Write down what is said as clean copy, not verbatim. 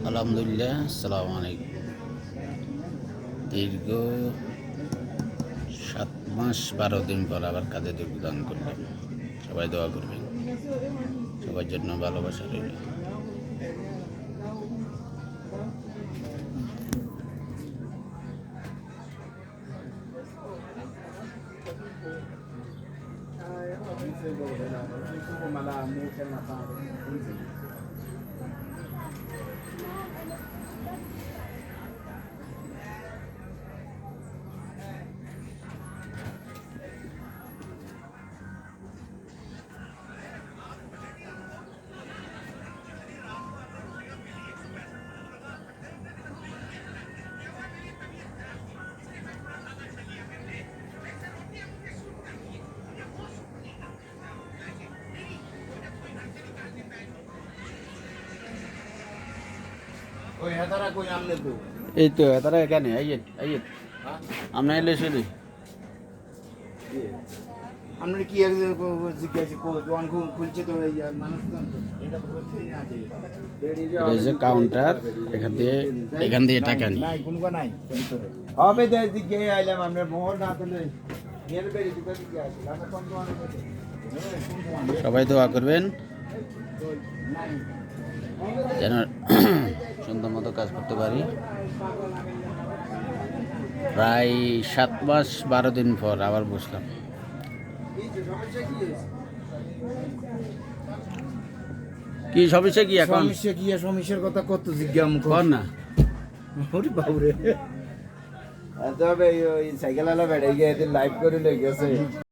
আলহামদুলিল্লাহ, আসসালামু আলাইকুম। দীর্ঘ 7 মাস 12 দিন পর আবার কাজে যোগদান করলাম। সবাই দোয়া করবেন, সবার জন্য ভালোবাসা রইল। এই তো তারা এখানে আইয়েন আইয়েন, আমরা এলে শুনি। আমরা কি জিজ্ঞাসা খুলছে তো মানুষ কাউন্টার, এখান দিয়ে টাকা নিই। নাই কোনো নাই হবে জিজ্ঞে আইলাম আমরা মোহর না তুলে সবাই দোয়া করবেন যেন সুন্দর মতো কাজ করতে পারি। প্রায় 7 মাস 12 দিন পর আবার বসলাম। কি সমস্যা কি এখন? সমস্যার কথা কত জিজ্ঞাসা কর না। ওরে বাবুরে তবে ওই সাইকেল আলা বেড়ে গিয়ে লাইভ করে লেগেছে।